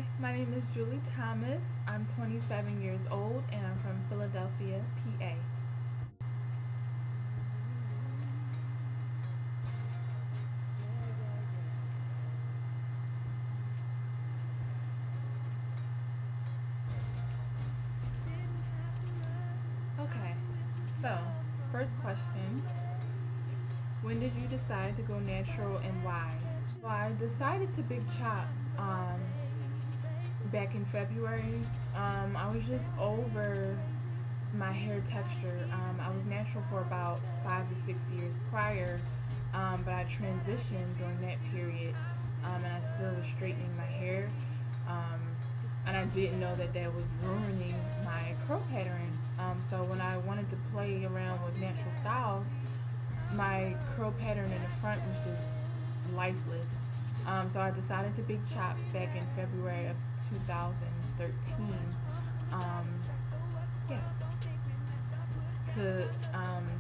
Hi, my name is Julie Thomas. I'm 27 years old and I'm from Philadelphia, PA. Okay, so first question. When did you decide to go natural and why? Well, I decided to big chop back in February. I was just over my hair texture. I was natural for about 5 to 6 years prior, but I transitioned during that period, and I still was straightening my hair. Um, and I didn't know that that was ruining my curl pattern. So when I wanted to play around with natural styles, my curl pattern in the front was just lifeless. So I decided to big chop back in February of 2013. Um, yes, to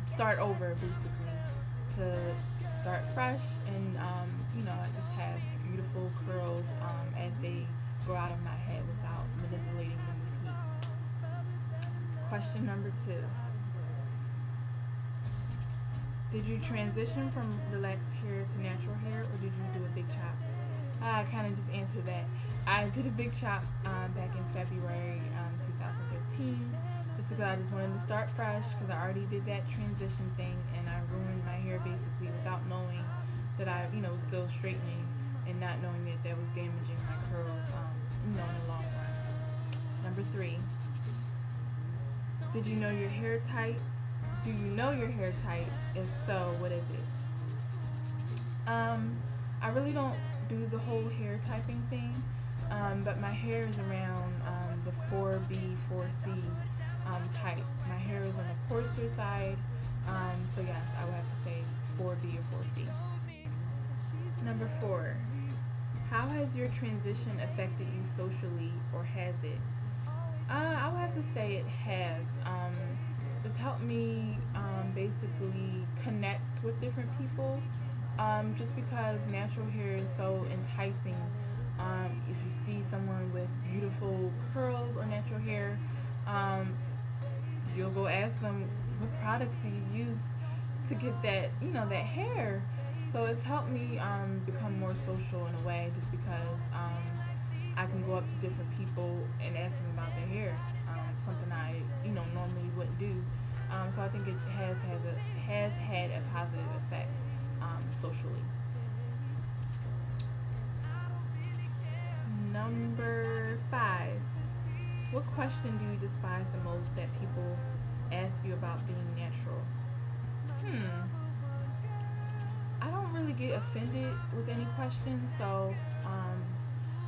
start over basically, to start fresh, and I just have beautiful curls as they grow out of my head without manipulating them with heat. Question number two. Did you transition from relaxed hair to natural hair, or did you do a big chop? I kind of just answered that. I did a big chop back in February 2015, just because I just wanted to start fresh, because I already did that transition thing, and I ruined my hair basically without knowing that I was still straightening, and not knowing that that was damaging my curls, in the long run. Number three. Did you know your hair type? Do you know your hair type? If so, what is it? I really don't do the whole hair typing thing, but my hair is around the 4B, 4C type. My hair is on the coarser side, so yes, I would have to say 4B or 4C. Number four. How has your transition affected you socially, or has it? I would have to say it has. It's helped me basically connect with different people, just because natural hair is so enticing. If you see someone with beautiful curls or natural hair, um, you'll go ask them, what products do you use to get that hair? So it's helped me become more social in a way, just because I can go up to different people and ask them about their hair, something I normally wouldn't do. So I think it has had a positive effect socially. Number five. What question do you despise the most that people ask you about being natural? Hmm. I don't really get offended with any questions, so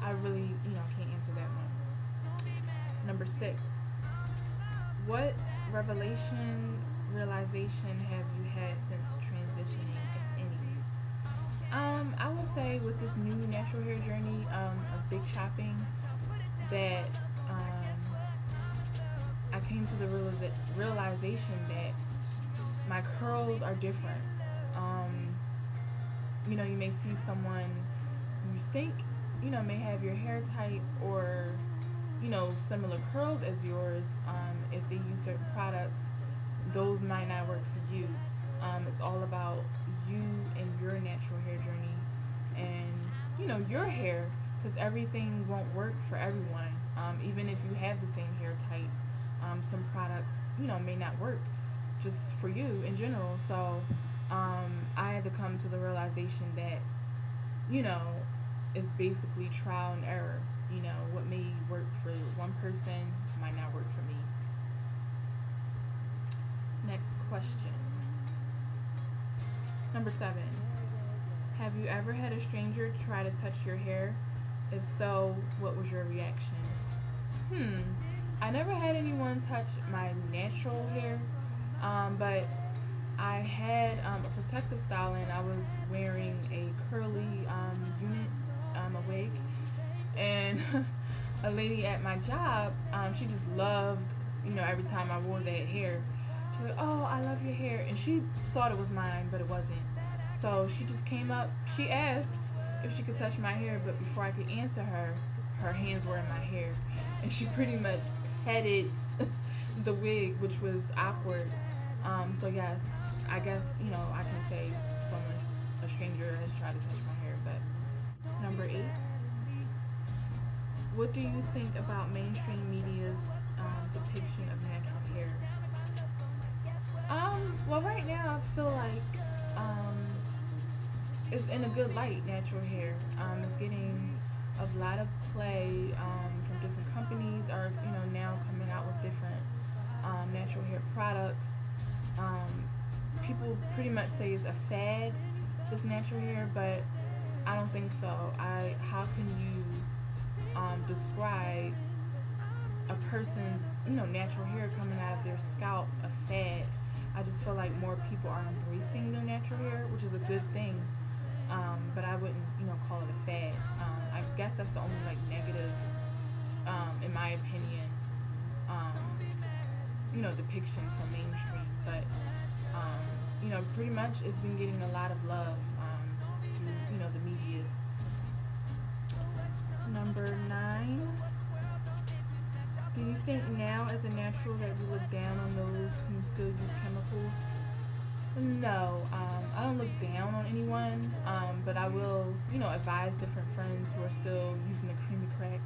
I really can't answer that one. Number six. What realization have you had since transitioning, if any? I would say with this new natural hair journey of big chopping, that I came to the realization that my curls are different. Um, you may see someone you think may have your hair type, or similar curls as yours. If they use certain products, those might not work for you. It's all about you and your natural hair journey, and your hair, because everything won't work for everyone. Even if you have the same hair type, some products may not work just for you in general. So I had to come to the realization that you know it's basically trial and error. What may work for one person might not work for me. Next question. Number seven. Have you ever had a stranger try to touch your hair? If so, what was your reaction? Hmm. I never had anyone touch my natural hair, but I had a protective styling. I was wearing a curly unit, a wig, and a lady at my job, she just loved, every time I wore that hair. She's like, "Oh, I love your hair," and she thought it was mine, but it wasn't. So she just came up. She asked if she could touch my hair, but before I could answer her, her hands were in my hair, and she pretty much petted the wig, which was awkward. So yes, I guess I can say someone, a stranger, has tried to touch my hair. But number 8, what do you think about mainstream media's depiction of natural hair? Well, right now I feel like it's in a good light. Natural hair is getting a lot of play from different companies, are now coming out with different natural hair products. People pretty much say it's a fad, this natural hair, but I don't think so. How can you describe a person's natural hair coming out of their scalp a fad? I just feel like more people are embracing their natural hair, which is a good thing. But I wouldn't call it a fad. I guess that's the only negative, in my opinion, depiction from mainstream. But pretty much it's been getting a lot of love through the media. Number 9. Do you think now as a natural that we look down on those who still use chemicals? No, I don't look down on anyone, but I will, advise different friends who are still using the creamy crack.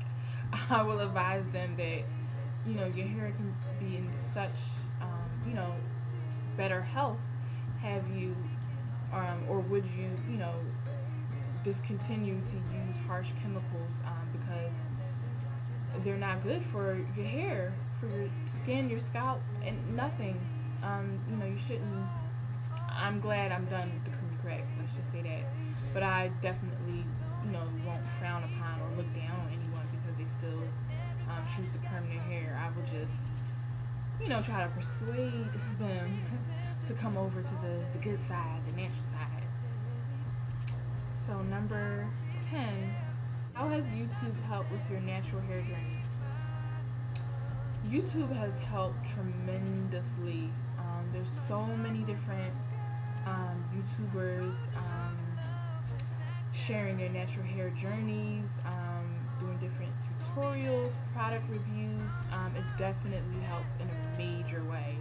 I will advise them that, your hair can be in such, better health. Have you, or would you, discontinue to use harsh chemicals because they're not good for your hair, for your skin, your scalp, and nothing. You shouldn't. I'm glad I'm done with the creamy crack. Let's just say that. But I definitely, won't frown upon or look down on anyone because they still choose to perm their hair. I would just, try to persuade them to come over to the good side, the natural side. So number 10. How has YouTube helped with your natural hair journey? YouTube has helped tremendously. There's so many different YouTubers sharing their natural hair journeys, doing different tutorials, product reviews. It definitely helps in a major way.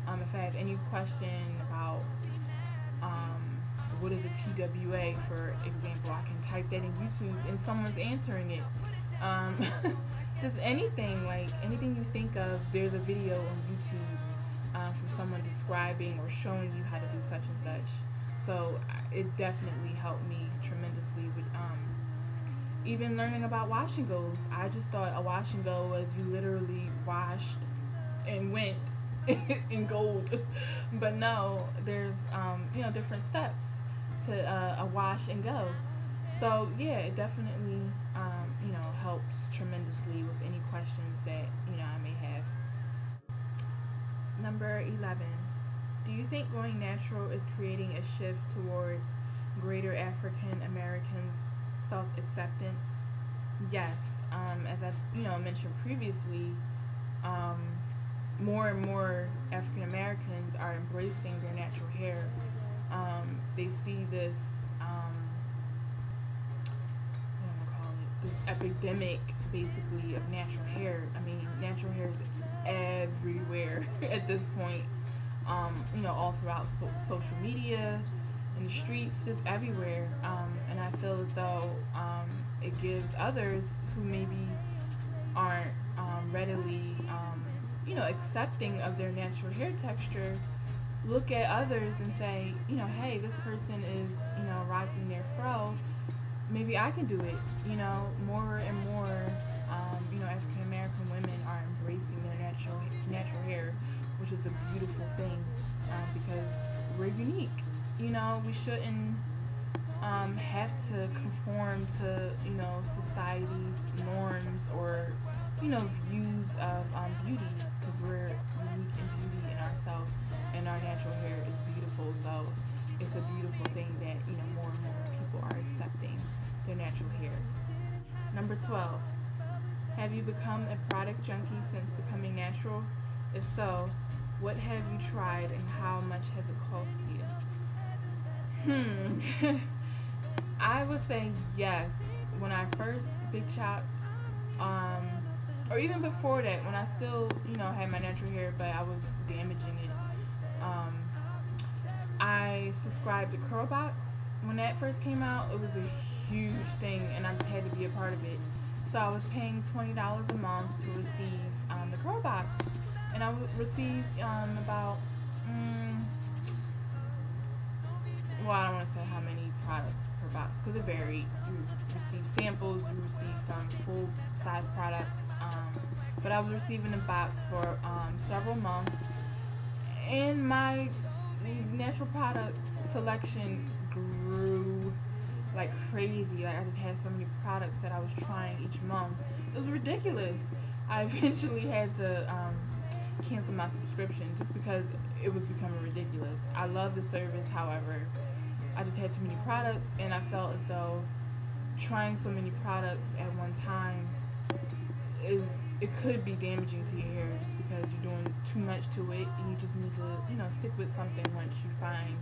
If I have any question about what is a TWA, for example, I can type that in YouTube and someone's answering it. Just anything you think of, there's a video on YouTube from someone describing or showing you how to do such and such. So it definitely helped me tremendously with even learning about wash and goes. I just thought a wash and go was you literally washed and went in gold, but no, there's different steps to a wash and go. So yeah, it definitely helps tremendously with any questions that I may have. Number 11. Do you think going natural is creating a shift towards greater African Americans' self-acceptance? Yes. As I mentioned previously, more and more African Americans are embracing their natural hair. They see this this epidemic basically of natural hair. I mean, natural hair is everywhere at this point. All throughout social media, in the streets, just everywhere. And I feel as though it gives others who maybe aren't readily, accepting of their natural hair texture, look at others and say, hey, this person is, rocking their fro. Maybe I can do it. More and more, African American women are embracing their natural hair, which is a beautiful thing because we're unique. We shouldn't have to conform to society's norms or views of beauty, because we're unique in beauty in ourselves, and our natural hair is beautiful. So it's a beautiful thing that more and more people are accepting their natural hair. Number 12. Have you become a product junkie since becoming natural? If so, what have you tried and how much has it cost you? I would say yes. When I first big chopped, um, or even before that, when I still, had my natural hair, but I was damaging it, um, I subscribed to Curlbox. When that first came out, it was a huge thing, and I just had to be a part of it. So I was paying $20 a month to receive the Curlbox, and I would receive about well, I don't want to say how many products per box because it varied. You receive samples, you receive some full size products, but I was receiving a box for several months, and my natural product selection grew like crazy. Like I just had so many products that I was trying each month. It was ridiculous. I eventually had to cancel my subscription just because it was becoming ridiculous. I love the service, however, I just had too many products, and I felt as though trying so many products at one time it could be damaging to your hair just because you're doing too much to it, and you just need to stick with something once you find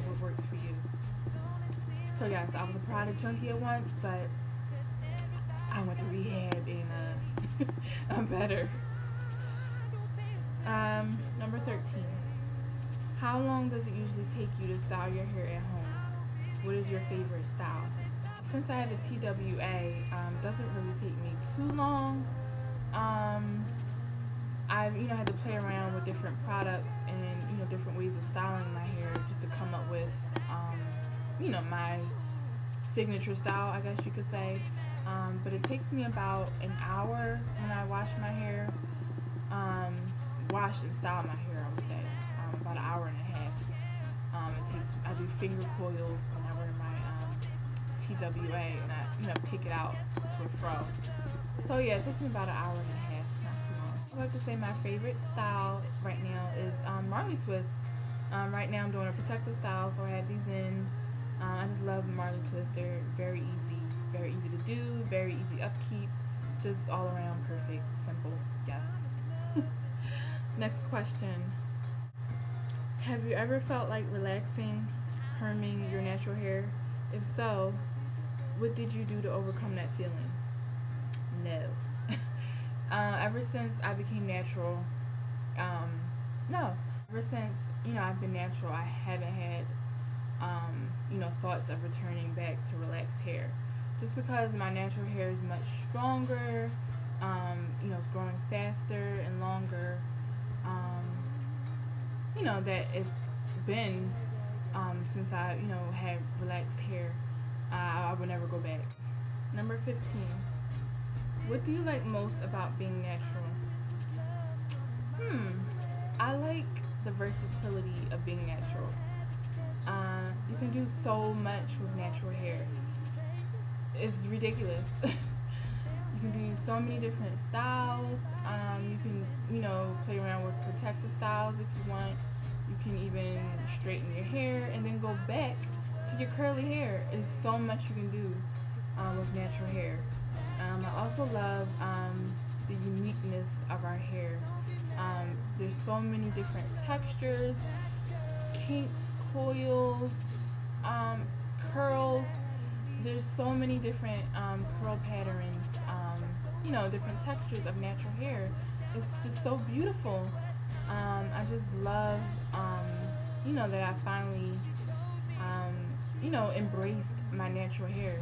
what works for you. So yes, I was a product junkie at once, but I went to rehab and I'm better. Number 13. How long does it usually take you to style your hair at home? What is your favorite style? Since I have a TWA, doesn't really take me too long. I've had to play around with different products and different ways of styling my hair just to come up with my signature style, I guess you could say. But it takes me about an hour when I wash my hair. Wash and style my hair, I would say. About an hour and a half. I do finger coils when I wear my TWA, and I pick it out to a fro. So yeah, it takes me about an hour and a half, not too long. I would like to say my favorite style right now is Marley twist. Right now I'm doing a protective style, so I have these in. I just love Marley twist. They're very easy to do, very easy upkeep, just all around perfect, simple. Yes. Next question. Have you ever felt like relaxing, herming your natural hair? If so, what did you do to overcome that feeling? No. Ever since I became natural, no. Ever since, I've been natural, I haven't had, thoughts of returning back to relaxed hair. Just because my natural hair is much stronger, it's growing faster and longer. That it's been since I, had relaxed hair. I would never go back. Number 15. What do you like most about being natural? I like the versatility of being natural. You can do so much with natural hair. It's ridiculous. You can do so many different styles. You can, play around with protective styles if you want. You can even straighten your hair and then go back to your curly hair. There's so much you can do with natural hair. I also love the uniqueness of our hair. There's so many different textures, kinks, coils, curls. There's so many different curl patterns, different textures of natural hair. It's just so beautiful. I just love, that I finally, embraced my natural hair.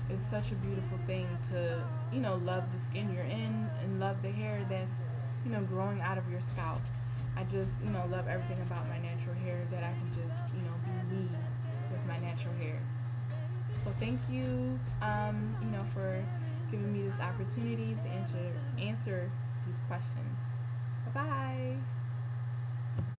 It's such a beautiful thing to, love the skin you're in and love the hair that's, growing out of your scalp. I just, love everything about my natural hair, that I can just, be me with my natural hair. So thank you, for giving me this opportunity to answer these questions. Bye-bye.